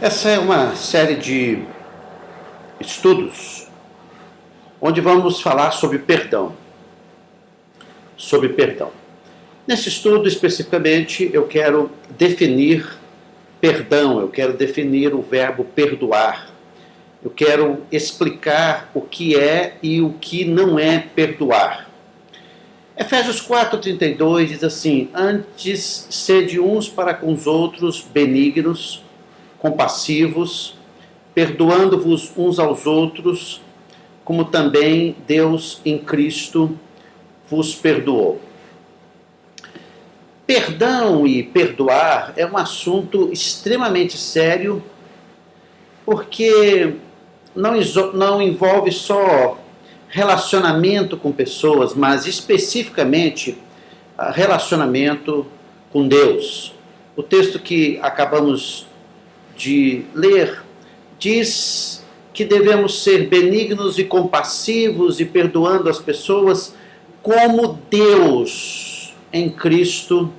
Essa é uma série de estudos onde vamos falar sobre perdão. Sobre perdão. Nesse estudo, especificamente, eu quero definir perdão, eu quero definir o verbo perdoar. Eu quero explicar o que é e o que não é perdoar. Efésios 4,32 diz assim: antes sede uns para com os outros benignos, compassivos, perdoando-vos uns aos outros, como também Deus em Cristo vos perdoou. Perdão e perdoar é um assunto extremamente sério, porque não envolve só relacionamento com pessoas, mas especificamente relacionamento com Deus. O texto que acabamos de ler diz que devemos ser benignos e compassivos e perdoando as pessoas como Deus em Cristo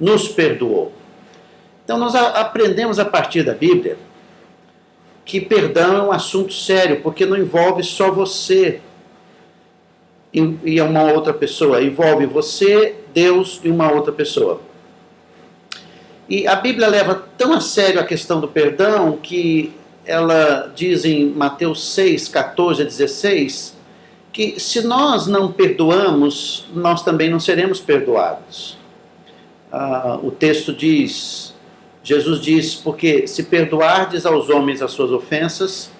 nos perdoou. Então nós aprendemos a partir da Bíblia que perdão é um assunto sério, porque não envolve só você e uma outra pessoa, envolve você, Deus e uma outra pessoa. E a Bíblia leva tão a sério a questão do perdão que ela diz em Mateus 6, 14 a 16, que se nós não perdoamos, nós também não seremos perdoados. O texto diz, Jesus diz, porque se perdoardes aos homens as suas ofensas,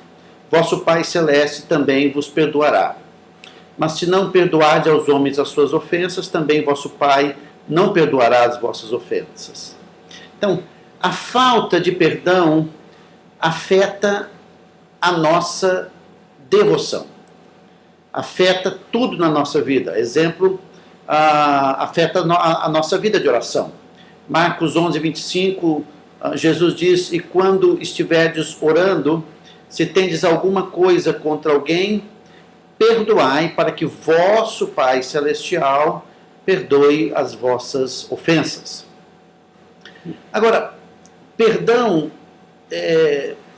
vosso Pai Celeste também vos perdoará. Mas se não perdoardes aos homens as suas ofensas, também vosso Pai não perdoará as vossas ofensas. Então, a falta de perdão afeta a nossa devoção. Afeta tudo na nossa vida. Exemplo, afeta a nossa vida de oração. Marcos 11, 25, Jesus diz: e quando estiverdes orando, se tendes alguma coisa contra alguém, perdoai, para que vosso Pai Celestial perdoe as vossas ofensas. Agora, perdão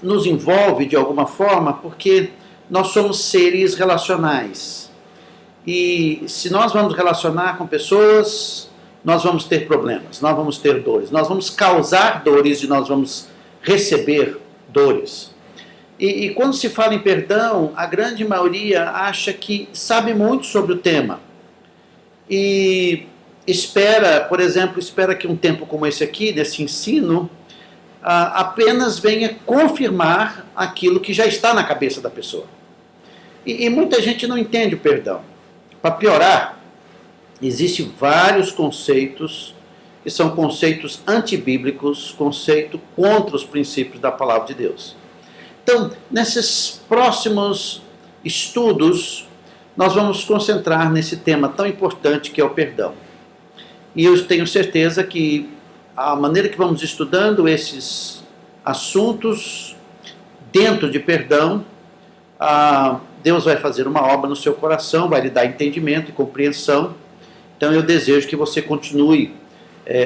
nos envolve de alguma forma porque nós somos seres relacionais. E se nós vamos relacionar com pessoas, nós vamos ter problemas, nós vamos ter dores, nós vamos causar dores e nós vamos receber dores. E quando se fala em perdão, a grande maioria acha que sabe muito sobre o tema. E espera, por exemplo, que um tempo como esse aqui, desse ensino, apenas venha confirmar aquilo que já está na cabeça da pessoa. E muita gente não entende o perdão. Para piorar, existem vários conceitos que são conceitos antibíblicos, conceitos contra os princípios da palavra de Deus. Então, nesses próximos estudos, nós vamos concentrar nesse tema tão importante que é o perdão. E eu tenho certeza que a maneira que vamos estudando esses assuntos dentro de perdão, Deus vai fazer uma obra no seu coração, vai lhe dar entendimento e compreensão. Então eu desejo que você continue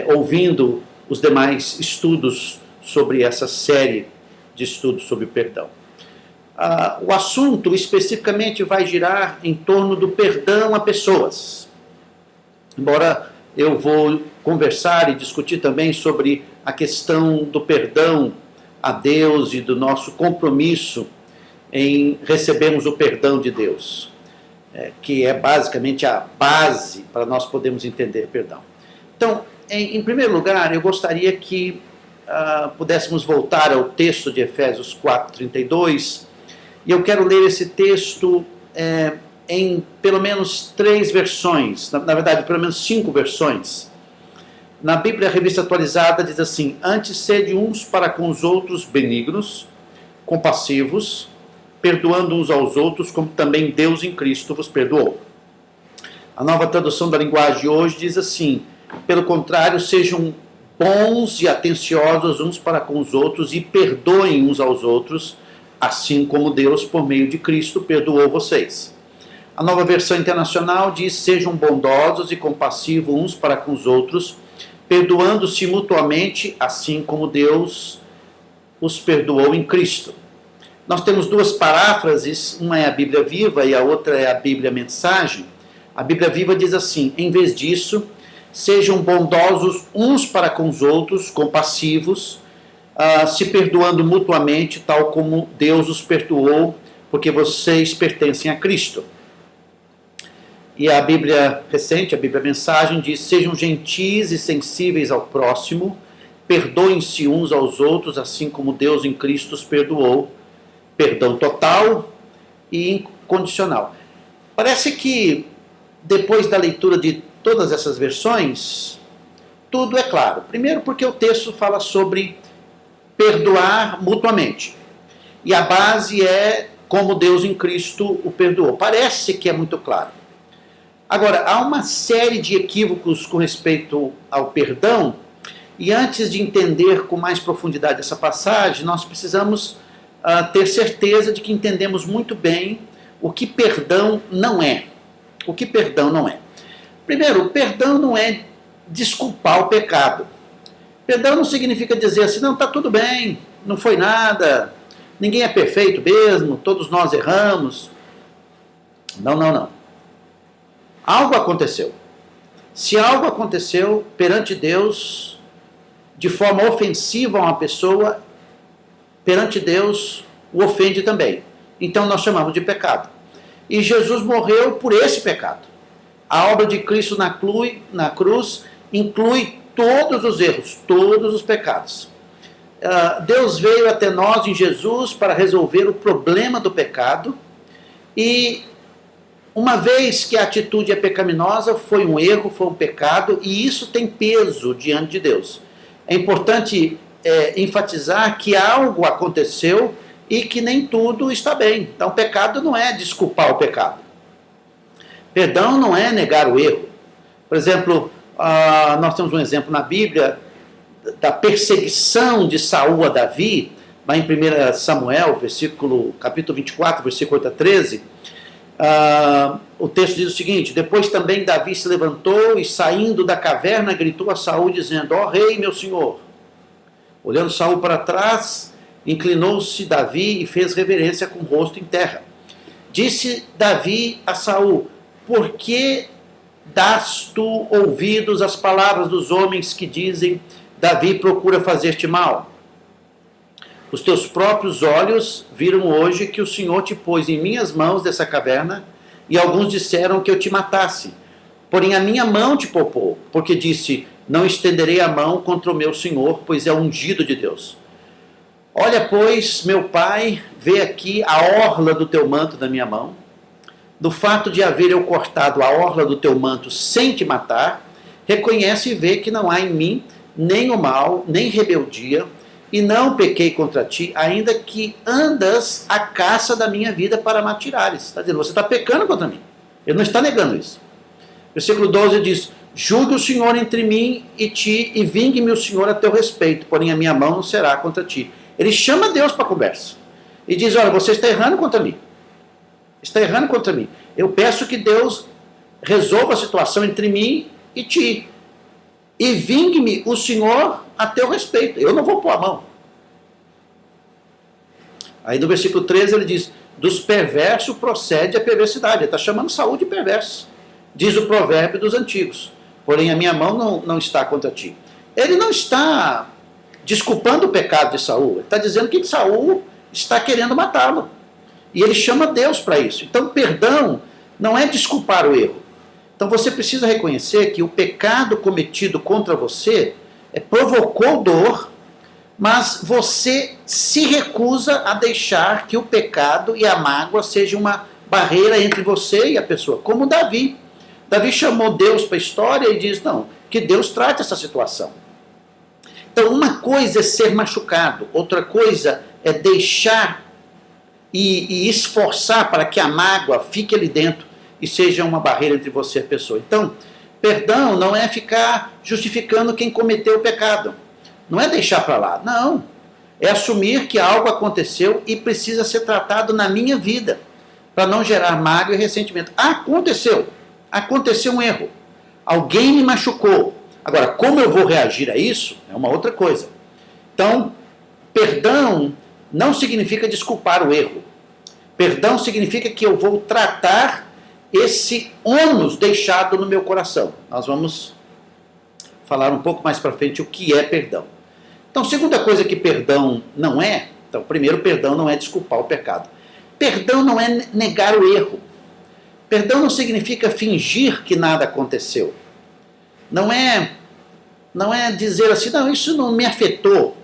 ouvindo os demais estudos sobre essa série de estudos sobre perdão. O assunto especificamente vai girar em torno do perdão a pessoas. Embora eu vou conversar e discutir também sobre a questão do perdão a Deus e do nosso compromisso em recebermos o perdão de Deus, que é basicamente a base para nós podermos entender perdão. Então, em primeiro lugar, eu gostaria que pudéssemos voltar ao texto de Efésios 4:32, e eu quero ler esse texto em pelo menos 3 versões, na verdade, pelo menos 5 versões. Na Bíblia Revista Atualizada diz assim: antes sede uns para com os outros benignos, compassivos, perdoando uns aos outros, como também Deus em Cristo vos perdoou. A Nova Tradução da Linguagem de hoje diz assim: pelo contrário, sejam bons e atenciosos uns para com os outros e perdoem uns aos outros, assim como Deus, por meio de Cristo, perdoou vocês. A Nova Versão Internacional diz: sejam bondosos e compassivos uns para com os outros, perdoando-se mutuamente, assim como Deus os perdoou em Cristo. Nós temos duas paráfrases, uma é a Bíblia Viva e a outra é a Bíblia Mensagem. A Bíblia Viva diz assim: em vez disso, sejam bondosos uns para com os outros, compassivos, se perdoando mutuamente, tal como Deus os perdoou, porque vocês pertencem a Cristo. E a Bíblia recente, a Bíblia Mensagem, diz: sejam gentis e sensíveis ao próximo, perdoem-se uns aos outros, assim como Deus em Cristo os perdoou. Perdão total e incondicional. Parece que, depois da leitura de todas essas versões, tudo é claro. Primeiro porque o texto fala sobre perdoar mutuamente. E a base é como Deus em Cristo o perdoou. Parece que é muito claro. Agora, há uma série de equívocos com respeito ao perdão, e antes de entender com mais profundidade essa passagem, nós precisamos ter certeza de que entendemos muito bem o que perdão não é. O que perdão não é. Primeiro, perdão não é desculpar o pecado. Perdão não significa dizer assim: não, está tudo bem, não foi nada, ninguém é perfeito mesmo, todos nós erramos. Não, não, não. Algo aconteceu. Se algo aconteceu perante Deus, de forma ofensiva a uma pessoa, perante Deus o ofende também. Então nós chamamos de pecado. E Jesus morreu por esse pecado. A obra de Cristo na cruz inclui todos os erros, todos os pecados. Deus veio até nós em Jesus para resolver o problema do pecado, e uma vez que a atitude é pecaminosa, foi um erro, foi um pecado, e isso tem peso diante de Deus. É importante enfatizar que algo aconteceu e que nem tudo está bem. Então, pecado não é desculpar o pecado. Perdão não é negar o erro. Por exemplo, nós temos um exemplo na Bíblia da perseguição de Saul a Davi, lá em 1 Samuel, capítulo 24, versículo 8 a 13. O texto diz o seguinte: depois também Davi se levantou e, saindo da caverna, gritou a Saul, dizendo: ó rei, meu senhor. Olhando Saul para trás, inclinou-se Davi e fez reverência com o rosto em terra. Disse Davi a Saul: por que dás tu ouvidos às palavras dos homens que dizem: Davi procura fazer-te mal? Os teus próprios olhos viram hoje que o Senhor te pôs em minhas mãos dessa caverna, e alguns disseram que eu te matasse. Porém a minha mão te poupou, porque disse: não estenderei a mão contra o meu Senhor, pois é ungido de Deus. Olha, pois, meu pai, vê aqui a orla do teu manto da minha mão. Do fato de haver eu cortado a orla do teu manto sem te matar, reconhece e vê que não há em mim nem o mal, nem rebeldia, e não pequei contra ti, ainda que andas à caça da minha vida para me atirares. Está dizendo, você está pecando contra mim. Ele não está negando isso. Versículo 12 diz: julgue o Senhor entre mim e ti, e vingue-me o Senhor a teu respeito, porém a minha mão não será contra ti. Ele chama Deus para a conversa. E diz: olha, você está errando contra mim. Está errando contra mim. Eu peço que Deus resolva a situação entre mim e ti. E vingue-me o Senhor a teu respeito. Eu não vou pôr a mão. Aí no versículo 13 ele diz: dos perversos procede a perversidade. Ele está chamando Saul de perverso. Diz o provérbio dos antigos: porém a minha mão não está contra ti. Ele não está desculpando o pecado de Saul. Ele está dizendo que Saul está querendo matá-lo. E ele chama Deus para isso. Então perdão não é desculpar o erro. Então você precisa reconhecer que o pecado cometido contra você provocou dor, mas você se recusa a deixar que o pecado e a mágoa sejam uma barreira entre você e a pessoa. Como Davi. Davi chamou Deus para a história e diz: não, que Deus trate essa situação. Então uma coisa é ser machucado, outra coisa é deixar e esforçar para que a mágoa fique ali dentro e seja uma barreira entre você e a pessoa. Então, perdão não é ficar justificando quem cometeu o pecado. Não é deixar para lá. Não. É assumir que algo aconteceu e precisa ser tratado na minha vida, para não gerar mágoa e ressentimento. Aconteceu. Aconteceu um erro. Alguém me machucou. Agora, como eu vou reagir a isso é uma outra coisa. Então, Perdão não significa desculpar o erro. Perdão significa que eu vou tratar esse ônus deixado no meu coração. Nós vamos falar um pouco mais para frente o que é perdão. Então, segunda coisa que perdão não é, então, primeiro, perdão não é desculpar o pecado. Perdão não é negar o erro. Perdão não significa fingir que nada aconteceu. Não é dizer assim, não, isso não me afetou.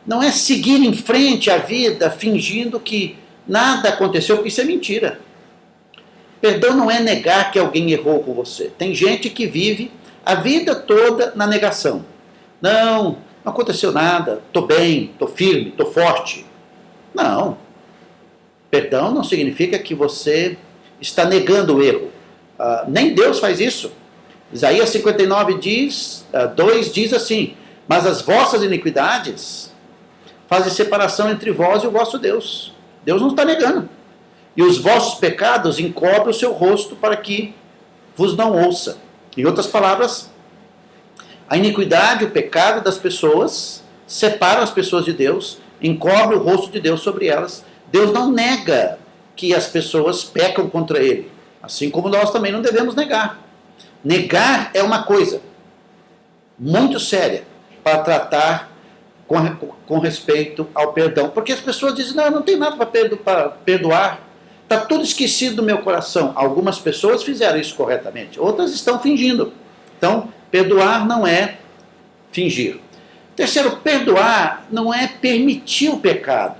Não é seguir em frente a vida fingindo que nada aconteceu, porque isso é mentira. Perdão não é negar que alguém errou com você. Tem gente que vive a vida toda na negação. Não aconteceu nada, estou bem, estou firme, estou forte. Não. Perdão não significa que você está negando o erro. Nem Deus faz isso. Isaías 59 2 diz assim, mas as vossas iniquidades fazem separação entre vós e o vosso Deus. Deus não está negando. E os vossos pecados encobrem o seu rosto para que vos não ouça. Em outras palavras, a iniquidade, o pecado das pessoas, separam as pessoas de Deus, encobre o rosto de Deus sobre elas. Deus não nega que as pessoas pecam contra Ele, assim como nós também não devemos negar. Negar é uma coisa muito séria para tratar com respeito ao perdão, porque as pessoas dizem, não tem nada para perdoar, está tudo esquecido do meu coração. Algumas pessoas fizeram isso corretamente, outras estão fingindo. Então, perdoar não é fingir. Terceiro, perdoar não é permitir o pecado.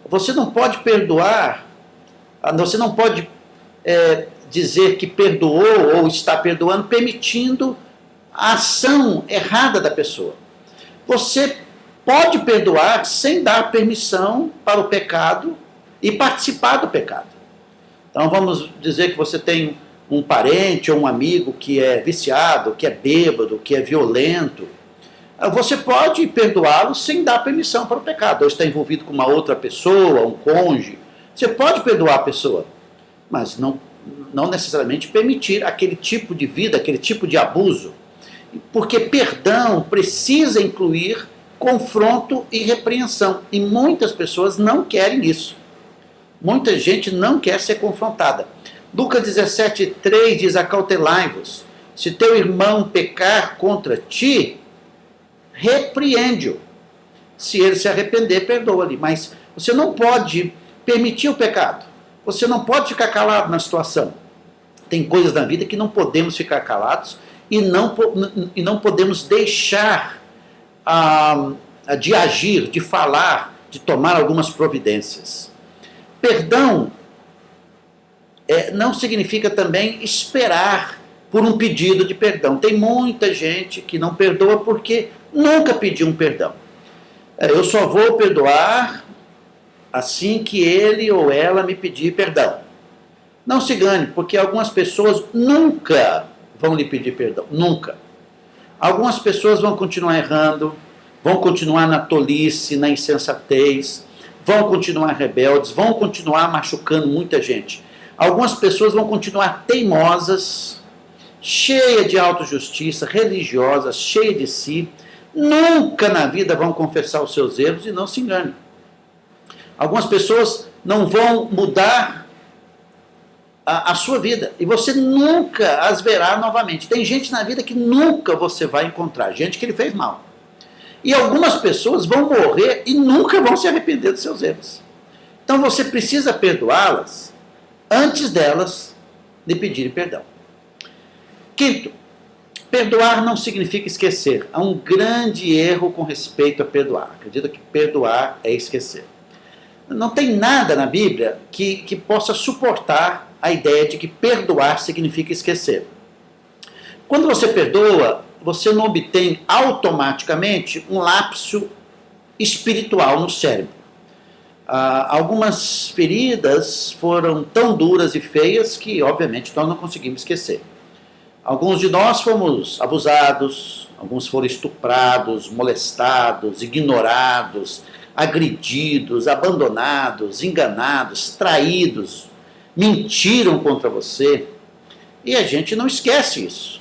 Você não pode perdoar, você não pode dizer que perdoou ou está perdoando permitindo a ação errada da pessoa. Você pode perdoar sem dar permissão para o pecado e participar do pecado. Então vamos dizer que você tem um parente ou um amigo que é viciado, que é bêbado, que é violento. Você pode perdoá-lo sem dar permissão para o pecado. Ou está envolvido com uma outra pessoa, um cônjuge. Você pode perdoar a pessoa, mas não necessariamente permitir aquele tipo de vida, aquele tipo de abuso. Porque perdão precisa incluir confronto e repreensão. E muitas pessoas não querem isso. Muita gente não quer ser confrontada. Lucas 17:3 diz, acautelai-vos. Se teu irmão pecar contra ti, repreende-o. Se ele se arrepender, perdoa-lhe. Mas você não pode permitir o pecado. Você não pode ficar calado na situação. Tem coisas na vida que não podemos ficar calados e não podemos deixar de agir, de falar, de tomar algumas providências. Perdão não significa também esperar por um pedido de perdão. Tem muita gente que não perdoa porque nunca pediu um perdão. Eu só vou perdoar assim que ele ou ela me pedir perdão. Não se engane, porque algumas pessoas nunca vão lhe pedir perdão. Nunca. Algumas pessoas vão continuar errando, vão continuar na tolice, na insensatez, vão continuar rebeldes, vão continuar machucando muita gente. Algumas pessoas vão continuar teimosas, cheias de autojustiça, religiosas, cheias de si, nunca na vida vão confessar os seus erros e não se engane. Algumas pessoas não vão mudar a sua vida e você nunca as verá novamente. Tem gente na vida que nunca você vai encontrar, gente que ele fez mal. E algumas pessoas vão morrer e nunca vão se arrepender dos seus erros. Então você precisa perdoá-las antes delas lhe pedirem perdão. Quinto, perdoar não significa esquecer. Há um grande erro com respeito a perdoar. Acredito que perdoar é esquecer. Não tem nada na Bíblia que possa suportar a ideia de que perdoar significa esquecer. Quando você perdoa, você não obtém automaticamente um lapso espiritual no cérebro. Algumas feridas foram tão duras e feias que, obviamente, nós não conseguimos esquecer. Alguns de nós fomos abusados, alguns foram estuprados, molestados, ignorados, agredidos, abandonados, enganados, traídos, mentiram contra você. E a gente não esquece isso.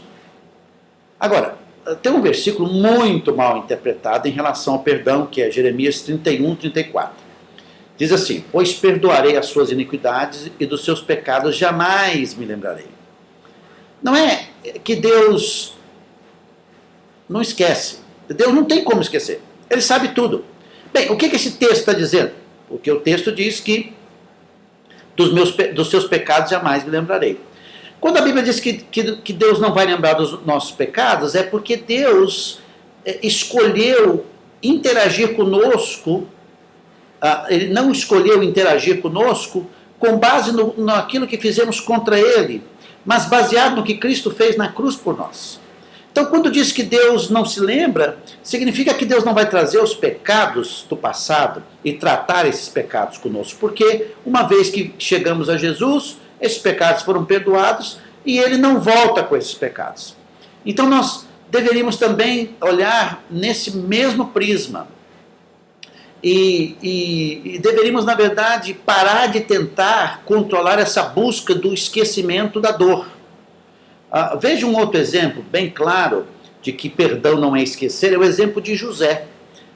Agora, tem um versículo muito mal interpretado em relação ao perdão, que é Jeremias 31, 34. Diz assim: pois perdoarei as suas iniquidades e dos seus pecados jamais me lembrarei. Não é que Deus não esquece. Deus não tem como esquecer. Ele sabe tudo. Bem, o que esse texto está dizendo? Porque o texto diz que dos seus pecados jamais me lembrarei. Quando a Bíblia diz que Deus não vai lembrar dos nossos pecados, é porque Deus escolheu interagir conosco. Ele não escolheu interagir conosco com base naquilo que fizemos contra Ele, mas baseado no que Cristo fez na cruz por nós. Então, quando diz que Deus não se lembra, significa que Deus não vai trazer os pecados do passado e tratar esses pecados conosco, porque uma vez que chegamos a Jesus, esses pecados foram perdoados e Ele não volta com esses pecados. Então, nós deveríamos também olhar nesse mesmo prisma e deveríamos, na verdade, parar de tentar controlar essa busca do esquecimento da dor. Veja um outro exemplo bem claro de que perdão não é esquecer, é o exemplo de José.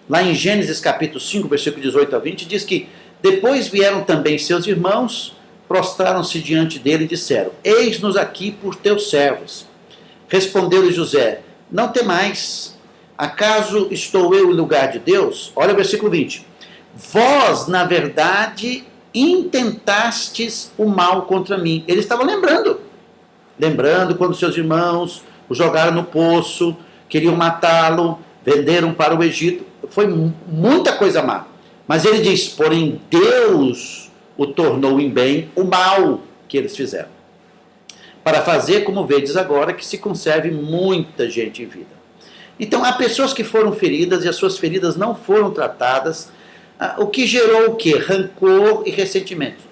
Lá em Gênesis capítulo 5, versículo 18 a 20, diz que depois vieram também seus irmãos, prostraram-se diante dele e disseram: eis-nos aqui por teus servos. Respondeu-lhe José: não temais, acaso estou eu em lugar de Deus? Olha o versículo 20. Vós, na verdade, intentastes o mal contra mim. Ele estava lembrando quando seus irmãos o jogaram no poço, queriam matá-lo, venderam para o Egito. Foi muita coisa má. Mas ele diz: porém Deus o tornou em bem o mal que eles fizeram, para fazer, como vedes agora, que se conserve muita gente em vida. Então, há pessoas que foram feridas e as suas feridas não foram tratadas, o que gerou o quê? Rancor e ressentimento.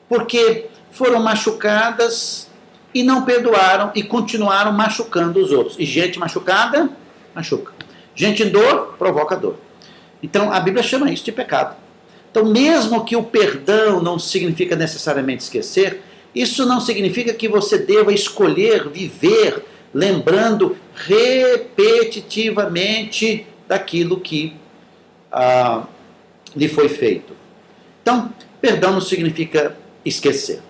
Porque foram machucadas e não perdoaram e continuaram machucando os outros. E gente machucada, machuca. Gente em dor, provoca dor. Então, a Bíblia chama isso de pecado. Então, mesmo que o perdão não significa necessariamente esquecer, isso não significa que você deva escolher viver lembrando repetitivamente daquilo que lhe foi feito. Então, perdão não significa esquecer.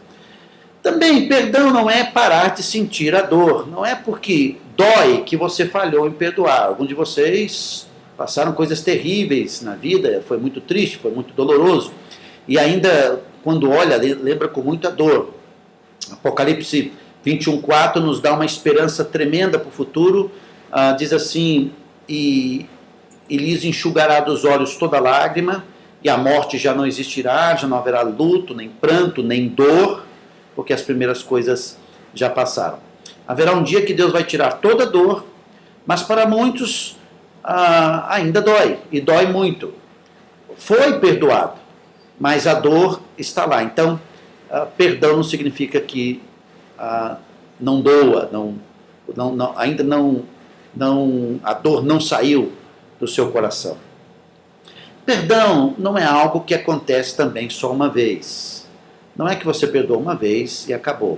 Também, perdão não é parar de sentir a dor. Não é porque dói que você falhou em perdoar. Alguns de vocês passaram coisas terríveis na vida, foi muito triste, foi muito doloroso. E ainda, quando olha, lembra com muita dor. Apocalipse 21:4 nos dá uma esperança tremenda para o futuro. Diz assim: e lhes enxugará dos olhos toda lágrima, e a morte já não existirá, já não haverá luto, nem pranto, nem dor, porque as primeiras coisas já passaram. Haverá um dia que Deus vai tirar toda a dor, mas para muitos ainda dói, e dói muito. Foi perdoado, mas a dor está lá. Então, perdão não significa que não doa, ainda não, a dor não saiu do seu coração. Perdão não é algo que acontece também só uma vez. Não é que você perdoa uma vez e acabou.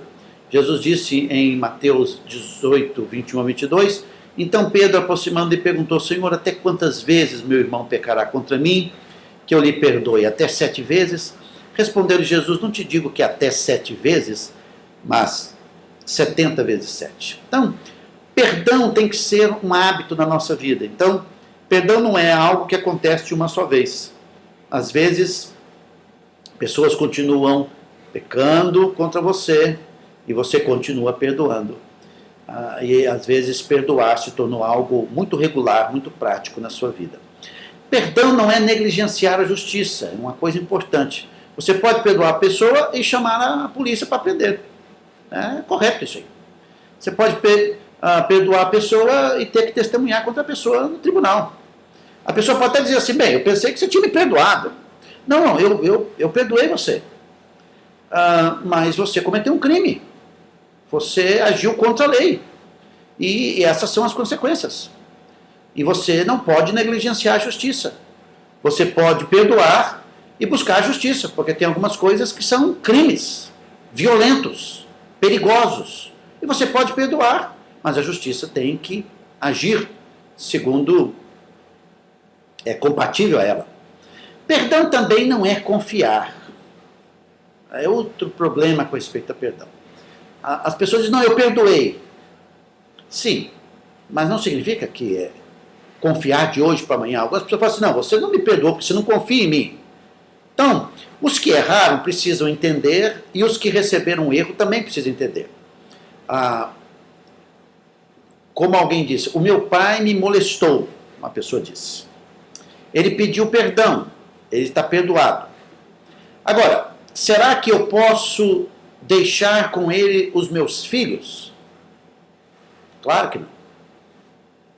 Jesus disse em Mateus 18, 21 a 22, então Pedro, aproximando, lhe perguntou: Senhor, até quantas vezes meu irmão pecará contra mim, que eu lhe perdoe? Até 7 vezes? Respondeu-lhe Jesus: não te digo que até 7 vezes, mas 70 vezes 7. Então, perdão tem que ser um hábito na nossa vida. Então, perdão não é algo que acontece de uma só vez. Às vezes, pessoas continuam pecando contra você e você continua perdoando. E às vezes perdoar se tornou algo muito regular, muito prático na sua vida. Perdão não é negligenciar a justiça, é uma coisa importante. Você pode perdoar a pessoa e chamar a polícia para prender. É correto isso aí. Você pode perdoar a pessoa e ter que testemunhar contra a pessoa no tribunal. A pessoa pode até dizer assim: bem, eu pensei que você tinha me perdoado. Não, eu perdoei você. Mas você cometeu um crime. Você agiu contra a lei. E essas são as consequências. E você não pode negligenciar a justiça. Você pode perdoar e buscar a justiça, porque tem algumas coisas que são crimes, violentos, perigosos. E você pode perdoar, mas a justiça tem que agir segundo é compatível a ela. Perdão também não é confiar. É outro problema com respeito a perdão. As pessoas dizem, não, eu perdoei. Sim, mas não significa que é confiar de hoje para amanhã. Algumas pessoas falam assim, não, você não me perdoou porque você não confia em mim. Então, os que erraram precisam entender e os que receberam um erro também precisam entender. Como alguém disse, o meu pai me molestou, uma pessoa disse. Ele pediu perdão, ele está perdoado. Agora, será que eu posso deixar com ele os meus filhos? Claro que não.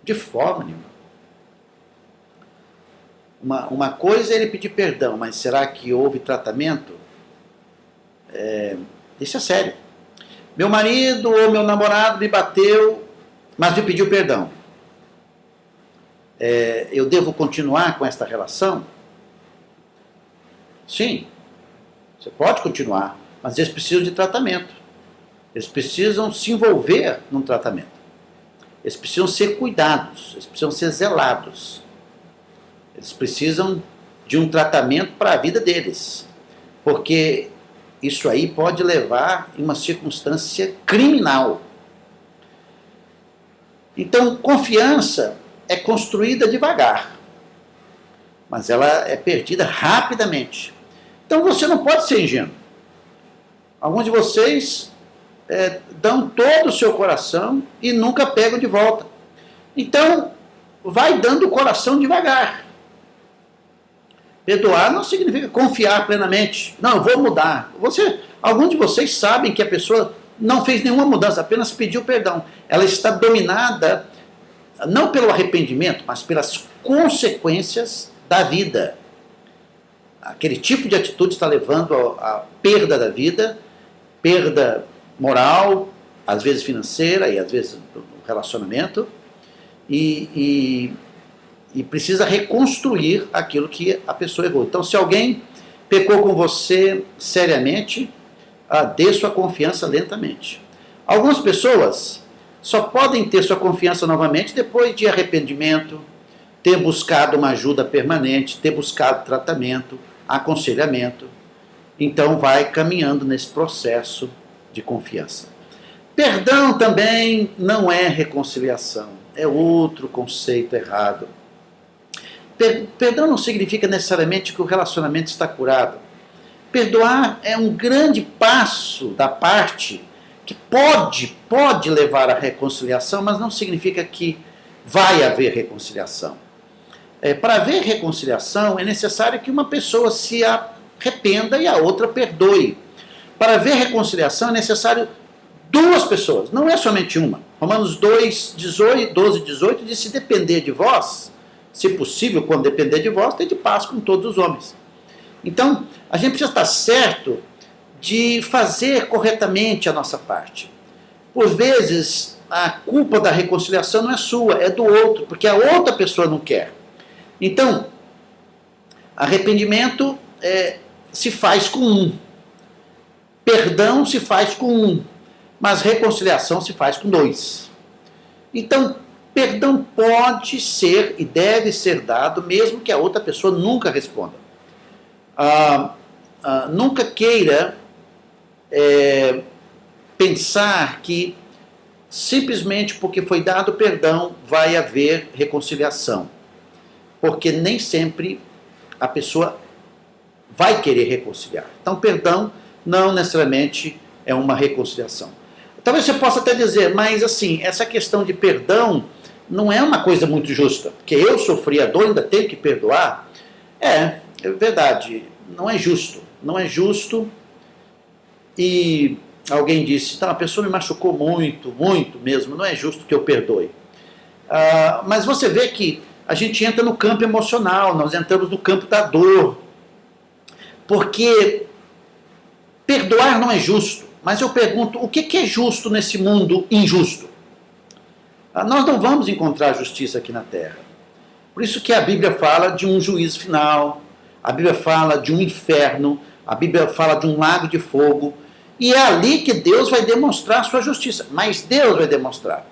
De forma nenhuma. Uma coisa é ele pedir perdão, mas será que houve tratamento? Isso é sério. Meu marido ou meu namorado me bateu, mas me pediu perdão. Eu devo continuar com esta relação? Sim, você pode continuar, mas eles precisam de tratamento. Eles precisam se envolver num tratamento. Eles precisam ser cuidados, eles precisam ser zelados. Eles precisam de um tratamento para a vida deles. Porque isso aí pode levar em uma circunstância criminal. Então, confiança é construída devagar, mas ela é perdida rapidamente. Então, você não pode ser ingênuo. Alguns de vocês dão todo o seu coração e nunca pegam de volta. Então, vai dando o coração devagar. Perdoar não significa confiar plenamente. Não, eu vou mudar. Alguns de vocês sabem que a pessoa não fez nenhuma mudança, apenas pediu perdão. Ela está dominada, não pelo arrependimento, mas pelas consequências da vida. Aquele tipo de atitude está levando à perda da vida, perda moral, às vezes financeira e às vezes do relacionamento, e precisa reconstruir aquilo que a pessoa errou. Então, se alguém pecou com você seriamente, dê sua confiança lentamente. Algumas pessoas só podem ter sua confiança novamente depois de arrependimento, ter buscado uma ajuda permanente, ter buscado tratamento, aconselhamento. Então, vai caminhando nesse processo de confiança. Perdão também não é reconciliação, é outro conceito errado. Perdão não significa necessariamente que o relacionamento está curado. Perdoar é um grande passo da parte que pode levar à reconciliação, mas não significa que vai haver reconciliação. Para haver reconciliação é necessário que uma pessoa se arrependa e a outra perdoe. Para haver reconciliação é necessário duas pessoas, não é somente uma. Romanos 2, 12, 18 diz, se depender de vós, se possível, quando depender de vós, tende paz com todos os homens. Então, a gente precisa estar certo de fazer corretamente a nossa parte. Por vezes, a culpa da reconciliação não é sua, é do outro, porque a outra pessoa não quer. Então, arrependimento se faz com um. Perdão se faz com um. Mas reconciliação se faz com dois. Então, perdão pode ser e deve ser dado, mesmo que a outra pessoa nunca responda. Nunca queira pensar que simplesmente porque foi dado perdão vai haver reconciliação. Porque nem sempre a pessoa vai querer reconciliar. Então, perdão não necessariamente é uma reconciliação. Talvez você possa até dizer, mas assim, essa questão de perdão não é uma coisa muito justa, porque eu sofri a dor e ainda tenho que perdoar. É verdade, não é justo. Não é justo. E alguém disse, então, a pessoa me machucou muito, muito mesmo, não é justo que eu perdoe. Mas você vê que a gente entra no campo emocional, nós entramos no campo da dor. Porque perdoar não é justo. Mas eu pergunto, o que é justo nesse mundo injusto? Nós não vamos encontrar justiça aqui na Terra. Por isso que a Bíblia fala de um juízo final, a Bíblia fala de um inferno, a Bíblia fala de um lago de fogo, e é ali que Deus vai demonstrar a sua justiça. Mas Deus vai demonstrar.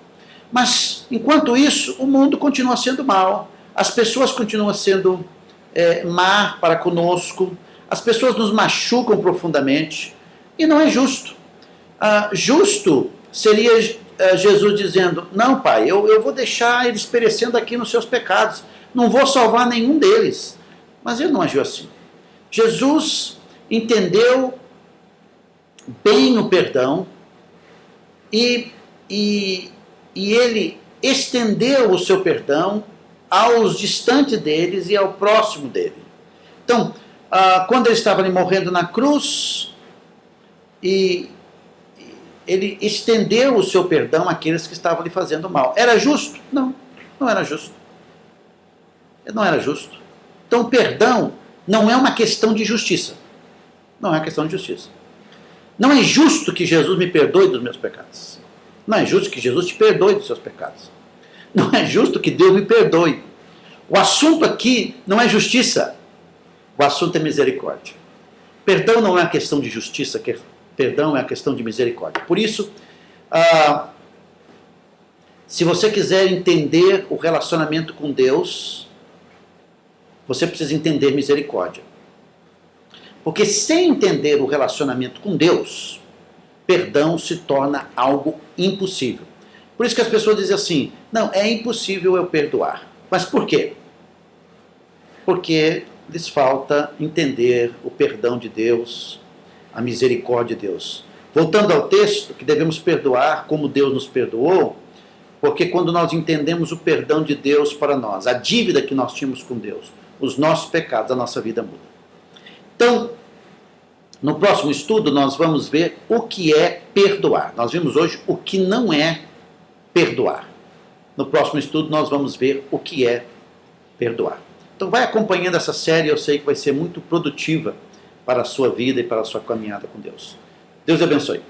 Mas, enquanto isso, o mundo continua sendo mal, as pessoas continuam sendo má para conosco, as pessoas nos machucam profundamente, e não é justo. Justo seria Jesus dizendo, não, Pai, eu vou deixar eles perecendo aqui nos seus pecados, não vou salvar nenhum deles. Mas ele não agiu assim. Jesus entendeu bem o perdão e ele estendeu o seu perdão aos distantes deles e ao próximo dele. Então, quando ele estava ali morrendo na cruz, e ele estendeu o seu perdão àqueles que estavam lhe fazendo mal. Era justo? Não, não era justo. Não era justo. Então, o perdão não é uma questão de justiça. Não é uma questão de justiça. Não é justo que Jesus me perdoe dos meus pecados. Não é justo que Jesus te perdoe dos seus pecados. Não é justo que Deus me perdoe. O assunto aqui não é justiça. O assunto é misericórdia. Perdão não é uma questão de justiça, perdão é uma questão de misericórdia. Por isso, se você quiser entender o relacionamento com Deus, você precisa entender misericórdia. Porque sem entender o relacionamento com Deus, perdão se torna algo impossível. Por isso que as pessoas dizem assim, não, é impossível eu perdoar. Mas por quê? Porque lhes falta entender o perdão de Deus, a misericórdia de Deus. Voltando ao texto, que devemos perdoar como Deus nos perdoou, porque quando nós entendemos o perdão de Deus para nós, a dívida que nós tínhamos com Deus, os nossos pecados, a nossa vida muda. Então, no próximo estudo, nós vamos ver o que é perdoar. Nós vimos hoje o que não é perdoar. No próximo estudo, nós vamos ver o que é perdoar. Então, vai acompanhando essa série, eu sei que vai ser muito produtiva para a sua vida e para a sua caminhada com Deus. Deus abençoe.